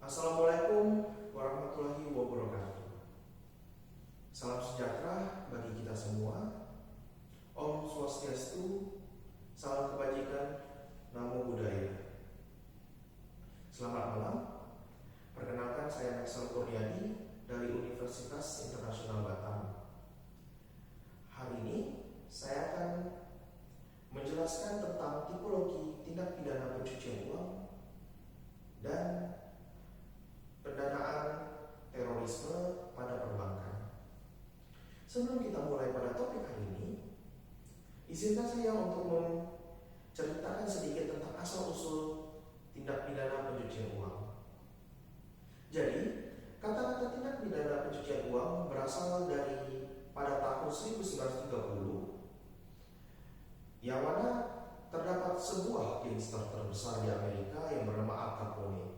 Assalamualaikum warahmatullahi wabarakatuh. Salam sejahtera bagi kita semua. Om Swastiastu, salam kebajikan, Namo Buddhaya. Selamat malam. Perkenalkan, saya Maxel Kurniadi dari Universitas Internasional Batam. Hari ini saya akan menjelaskan tentang tipologi tindak pidana pencucian uang dan pendanaan terorisme pada perbankan. Sebelum kita mulai pada topik hari ini, izinkan saya untuk menceritakan sedikit tentang asal-usul tindak pidana pencucian uang. Jadi, kata-kata tindak pidana pencucian uang berasal dari pada tahun 1930, yang mana terdapat sebuah gangster terbesar di Amerika yang bernama Al Capone.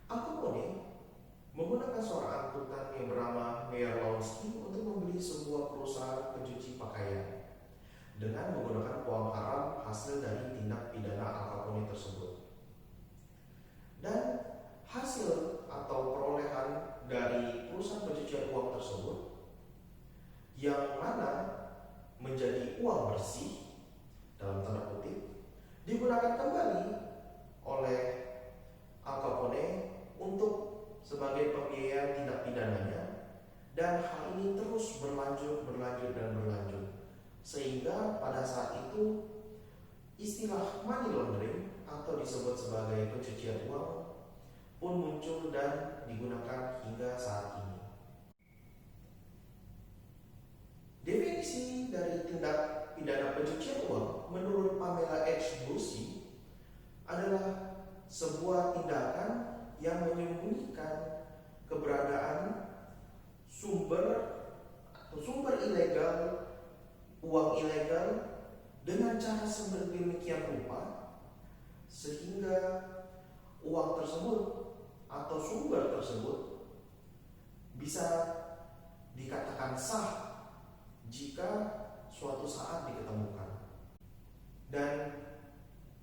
Al Capone menggunakan seorang angkutan yang bernama Meyer Lansky untuk membeli sebuah perusahaan pencuci pakaian dengan menggunakan uang haram hasil dari tindak pidana Al Capone tersebut. Dan hasil atau perolehan dari perusahaan pencucian uang tersebut, yang mana menjadi uang bersih dalam tanda kutip, digunakan kembali oleh Al Capone untuk sebagai pembiayaan tindak pidananya, dan hal ini terus berlanjut sehingga pada saat itu istilah money laundering atau disebut sebagai pencucian uang pun muncul dan digunakan hingga saat ini. Definisi dari tindak pidana pencucian uang menurut Pamela H. Bussey adalah sebuah tindakan yang menyembunyikan keberadaan sumber ilegal, uang ilegal dengan cara sedemikian rupa sehingga uang tersebut atau sumber tersebut bisa dikatakan sah jika suatu saat diketemukan. Dan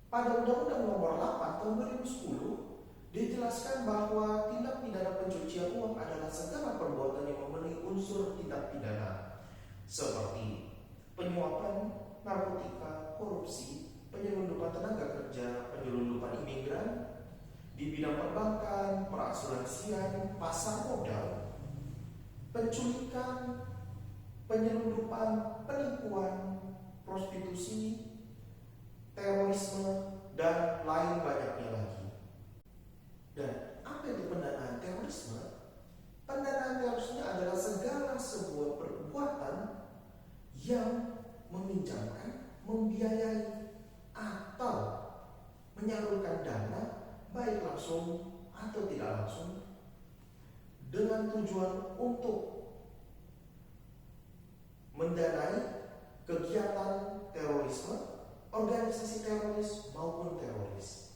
pada Undang-Undang Nomor 8 Tahun 2010 dijelaskan bahwa tindak pidana pencucian uang adalah segala perbuatan yang memenuhi unsur tindak pidana seperti penyuapan, narkotika, korupsi, penyelundupan tenaga kerja, penyelundupan imigran di bidang perbankan, perasuransian, pasar modal, penculikan, penyelundupan, penipuan, prostitusi, terorisme, dan lain banyaknya lagi. Dan apa itu pendanaan terorisme? Pendanaan terorisme adalah segala sebuah perbuatan yang meminjamkan, membiayai, atau menyalurkan dana baik langsung atau tidak langsung dengan tujuan untuk mendanai kegiatan terorisme, organisasi teroris maupun teroris.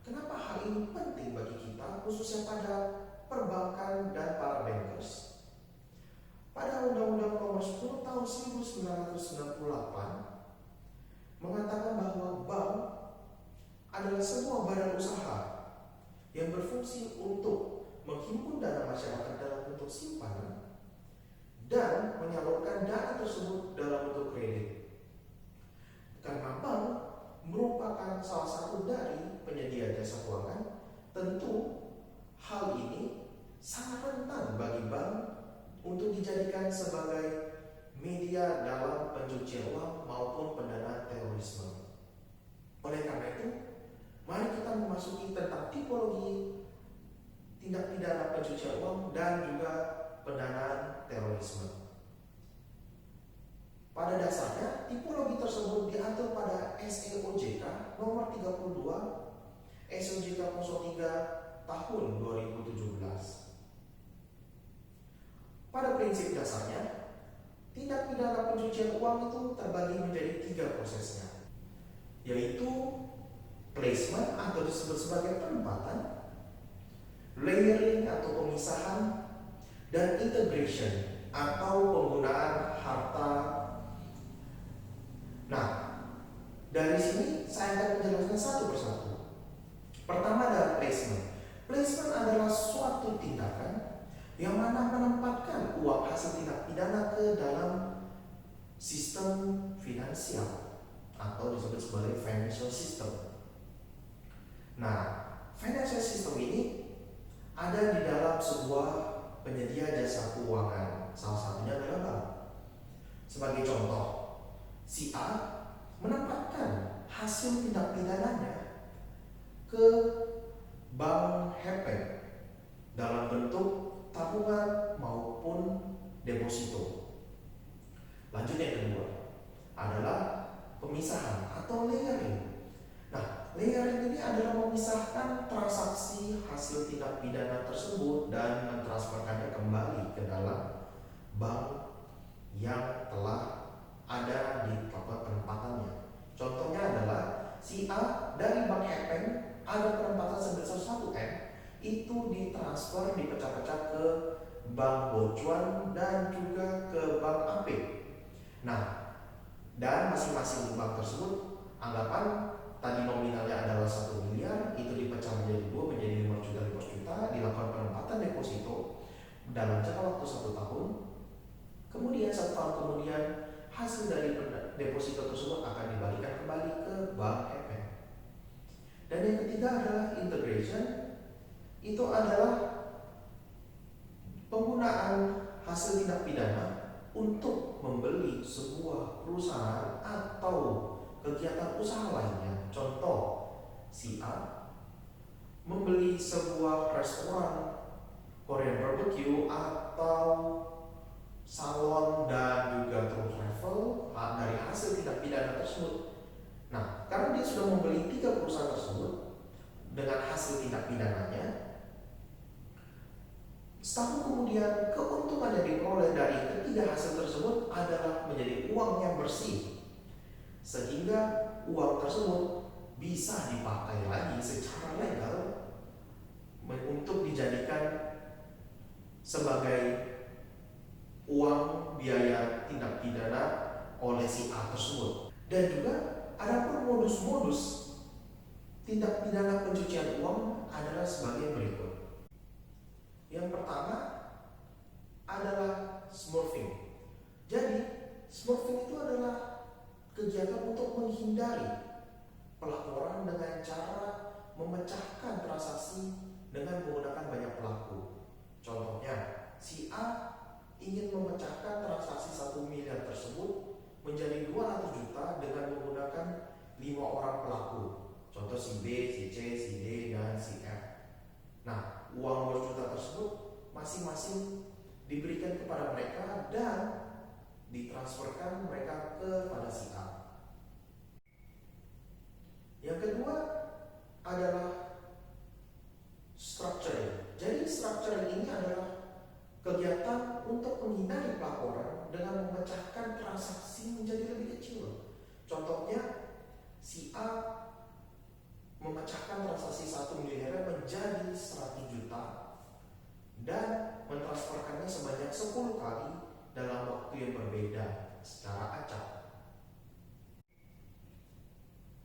Kenapa hal ini penting bagi kita, khususnya pada perbankan dan para bankers? Pada Undang-Undang Nomor 10 Tahun 1998 mengatakan bahwa bank adalah sebuah badan usaha yang berfungsi untuk menghimpun dana masyarakat dalam bentuk simpanan dan menyalurkan dana tersebut dalam bentuk kredit. Karena bank merupakan salah satu dari penyedia jasa keuangan, tentu hal ini sangat rentan bagi bank untuk dijadikan sebagai media dalam pencucian uang maupun pendanaan terorisme. Oleh karena itu, mari kita memasuki tentang tipologi tindak pidana pencucian uang dan juga pendanaan terorisme. Pada dasarnya, tipologi tersebut diatur pada SEOJK nomor 32 SEOJK 03 tahun 2017. Pada prinsip dasarnya, tindak pidana pencucian uang itu terbagi menjadi 3 prosesnya, yaitu placement atau disebut sebagai penempatan, layering atau pemisahan, dan integration atau penggunaan harta. Nah, dari sini saya akan menjelaskan satu persatu. Pertama adalah placement. yang mana menempatkan uang hasil tindak pidana ke dalam sistem finansial atau disebut sebagai financial system. Nah, financial system ini ada di dalam sebuah penyedia jasa keuangan, salah satunya adalah bank. Sebagai contoh, si A menempatkan hasil tindak pidananya ke bank Happen dalam bentuk tabungan maupun deposito. Lanjut yang kedua adalah pemisahan atau layering. Nah, layering ini adalah memisahkan transaksi hasil tindak pidana tersebut dan mentransferkannya kembali ke dalam bank yang telah ada di tempat penempatannya. Contohnya adalah si A dari bank Happen ada penempatan sebesar 1M, itu ditransfer dipecah-pecah ke bank Bocuan dan juga ke bank AP. Nah, dan masing-masing bank tersebut anggapan tadi nominalnya adalah 1 miliar, itu dipecah menjadi 2 menjadi 5 juta, dilakukan penempatan deposito dalam jangka waktu 1 tahun. Kemudian 1 tahun kemudian hasil dari deposito tersebut akan dibalikan kembali ke bank Happen. Dan yang ketiga adalah integration. Itu adalah penggunaan hasil tindak pidana untuk membeli sebuah perusahaan atau kegiatan usaha lainnya. Contoh, si A membeli sebuah restoran Korean barbecue atau salon dan juga tour travel dari hasil tindak pidana tersebut. Nah, karena dia sudah membeli 3 perusahaan tersebut dengan hasil tindak pidananya, setahun kemudian keuntungan yang diperoleh dari ketiga hasil tersebut adalah menjadi uang yang bersih, sehingga uang tersebut bisa dipakai lagi secara legal untuk dijadikan sebagai uang biaya tindak pidana oleh si A tersebut. Dan juga ada pun modus-modus tindak pidana pencucian uang adalah sebagai berikut. Yang pertama adalah smurfing. Jadi, smurfing itu adalah kegiatan untuk menghindari pelaporan dengan cara memecahkan transaksi dengan menggunakan banyak pelaku. Contohnya, si A ingin memecahkan transaksi 1 miliar tersebut menjadi 200 juta dengan menggunakan 5 orang pelaku. Contoh si B, si C, si D, dan si F. Nah, uang 2 juta tersebut masing-masing diberikan kepada mereka dan ditransferkan mereka kepada si A. Yang kedua adalah structuring. Jadi structuring ini adalah kegiatan untuk menghindari pelaporan dengan memecahkan transaksi menjadi lebih kecil. Contohnya, si A memecahkan transaksi 1 miliar menjadi 100 juta dan mentransferkannya sebanyak 10 kali dalam waktu yang berbeda secara acak.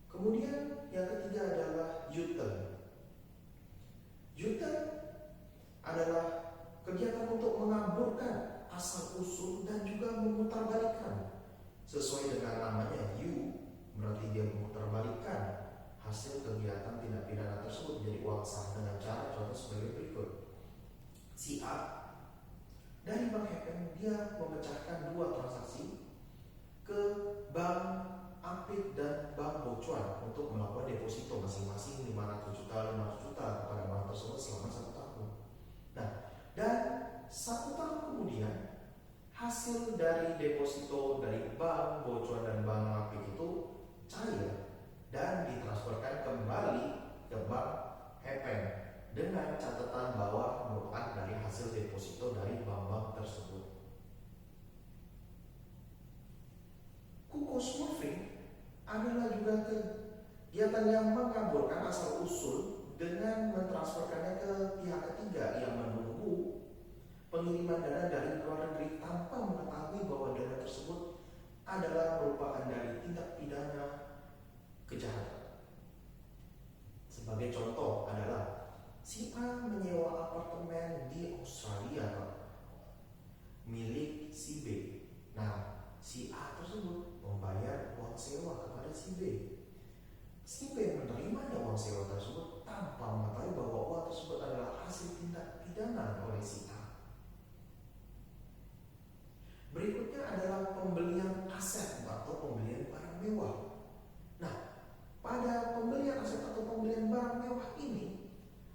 Kemudian yang ketiga adalah U-turn. U-turn adalah kegiatan untuk mengaburkan asal-usul dan juga memutarbalikkan. Sesuai dengan namanya, U berarti dia memutarbalikkan hasil kegiatan tindak pidana tersebut menjadi uang sah dengan cara contoh sebagai berikut. Si A dari bank Happen dia memecahkan 2 transaksi ke bank Apit dan bank Bocuan untuk melakukan deposito masing-masing 500 juta kepada bank tersebut selama 1 tahun. Nah, dan 1 tahun kemudian hasil dari deposito dari bank Bocuan dan bank Apit itu cair dan ditransferkan kembali ke bank Happen dengan catatan bahwa merupakan dari hasil deposito dari bank-bank tersebut. Kuku smurfing adalah juga kegiatan yang mengaburkan asal usul dengan mentransferkannya ke pihak ketiga yang menunggu pengiriman dana dari luar negeri tanpa mengetahui bahwa dana tersebut adalah merupakan dari tindak pidana kejahatan. Sebagai contoh adalah Si A menyewa apartemen di Australia milik si B. Nah, si A tersebut membayar uang sewa kepada si B. Si B menerimanya uang sewa tersebut tanpa mengetahui bahwa uang tersebut adalah hasil tindak pidana oleh si A. Berikutnya adalah pembelian aset atau pembelian barang mewah. Nah, pada pembelian aset atau pembelian barang mewah ini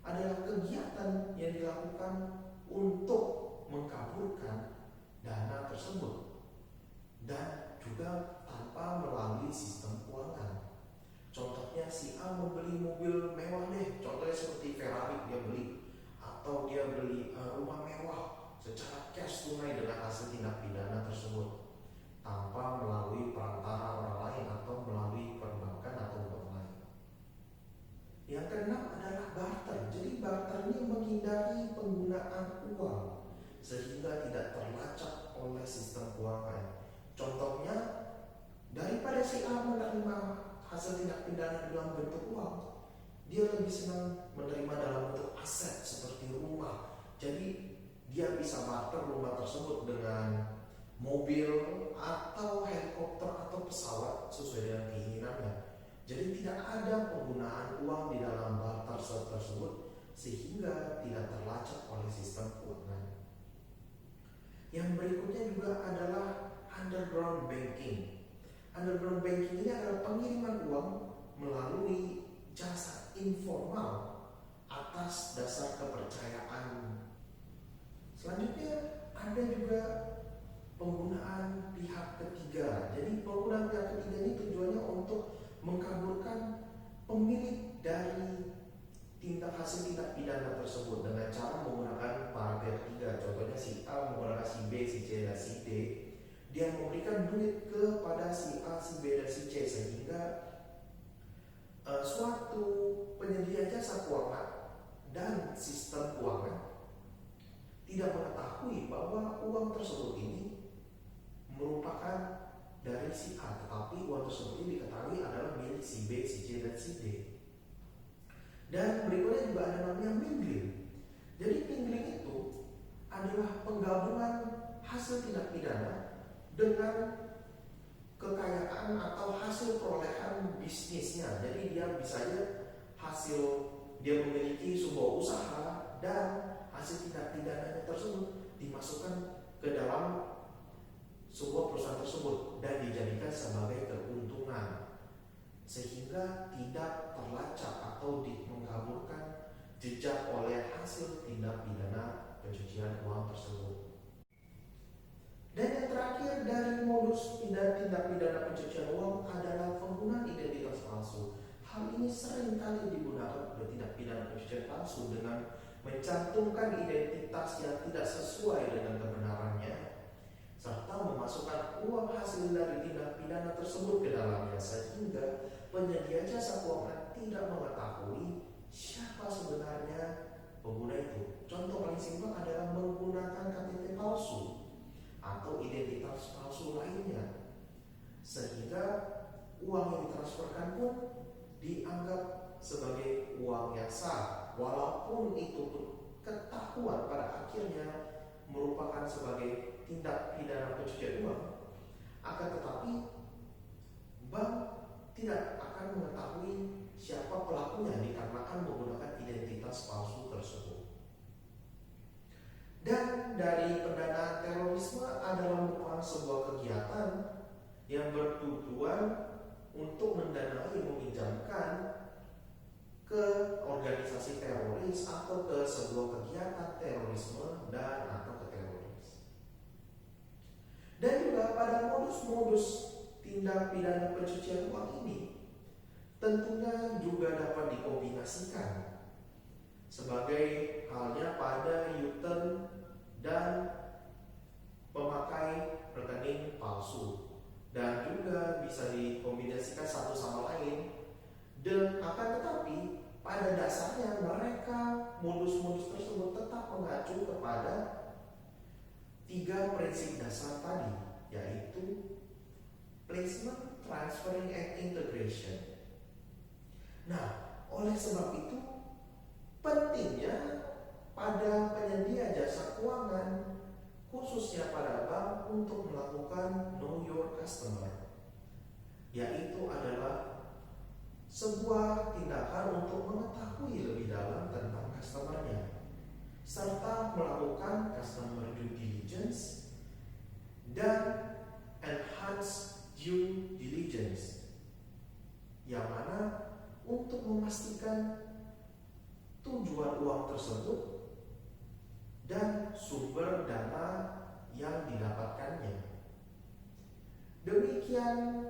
adalah kegiatan yang dilakukan untuk mengkaburkan dana tersebut dan juga tanpa melalui sistem keuangan. Contohnya si A membeli mobil mewah deh, contohnya seperti Ferrari dia beli, atau dia beli rumah mewah secara cash tunai dengan hasil tindak pidana tersebut tanpa melalui perantara orang lain atau melalui perbankan atau bank lain. Yang keenam adalah barter. Jadi barter ini menghindari penggunaan uang sehingga tidak terlacak oleh sistem keuangan. Contohnya, daripada si A menerima hasil tindak pidana dalam bentuk uang, dia lebih senang menerima dalam bentuk aset seperti rumah. Jadi dia bisa barter rumah tersebut dengan mobil atau helikopter atau pesawat sesuai dengan keinginannya. Jadi tidak ada penggunaan uang di dalam barter tersebut sehingga tidak terlacak oleh sistem keuangan. Yang berikutnya juga adalah underground banking. Underground banking ini adalah pengiriman uang melalui jasa informal atas dasar kepercayaan. Selanjutnya ada juga penggunaan pihak ketiga. Jadi penggunaan pihak ketiga ini tujuannya untuk mengkaburkan pemilik dari hasil tindak pidana tersebut dengan cara menggunakan para pihak ketiga. Contohnya si A menggunakan si B, si C, dan si D. Dia memberikan duit kepada si A, si B, dan si C sehingga suatu penyedia jasa keuangan dan sistem keuangan tidak mengetahui bahwa uang tersebut ini merupakan dari si A, tetapi uang tersebut ini diketahui adalah milik si B, si C, dan si D. Dan berikutnya juga ada namanya mingling. Jadi mingling itu adalah penggabungan hasil tindak pidana dengan kekayaan atau hasil perolehan bisnisnya. Jadi dia misalnya dia memiliki sebuah usaha dan hasil tindak pidananya tersebut dimasukkan ke dalam sebuah perusahaan tersebut dan dijadikan sebagai keuntungan sehingga tidak terlacak atau mengkaburkan jejak oleh hasil tindak pidana pencucian uang tersebut. Dan yang terakhir dari modus tindak pidana pencucian uang adalah penggunaan identitas palsu. Hal ini sering kali digunakan oleh tindak pidana pencucian palsu dengan mencantumkan identitas yang tidak sesuai dengan kebenarannya serta memasukkan uang hasil dari tindak pidana tersebut ke dalamnya sehingga penyedia jasa keuangan tidak mengetahui siapa sebenarnya pengguna itu. Contoh paling simpel adalah menggunakan KTP palsu atau identitas palsu lainnya sehingga uang yang ditransferkan pun dianggap sebagai uang yang sah walaupun itu pun ketahuan pada akhirnya merupakan sebagai tindak pidana pencucian uang, akan tetapi bank tidak akan mengetahui siapa pelakunya dikarenakan menggunakan identitas palsu tersebut. Dan dari pendanaan terorisme adalah merupakan sebuah kegiatan yang bertujuan untuk mendanai meminjamkan ke organisasi teroris atau ke sebuah kegiatan terorisme dan atau ke teroris. Dan juga pada modus-modus tindak pidana pencucian uang ini tentunya juga dapat dikombinasikan sebagai halnya pada U-turn dan pemakai rekening palsu dan juga bisa dikombinasikan satu sama lain. Dan akan tetapi pada dasarnya mereka modus-modus tersebut tetap mengacu kepada 3 prinsip dasar tadi, yaitu placement, transferring, and integration. Nah, oleh sebab itu Pentingnya pada penyedia jasa keuangan, khususnya pada bank, untuk melakukan know your customer, yaitu adalah sebuah tindakan untuk mengetahui lebih dalam tentang customer-nya, serta melakukan customer due diligence dan enhanced due diligence, yang mana untuk memastikan tujuan uang tersebut dan sumber dana yang didapatkannya. Demikian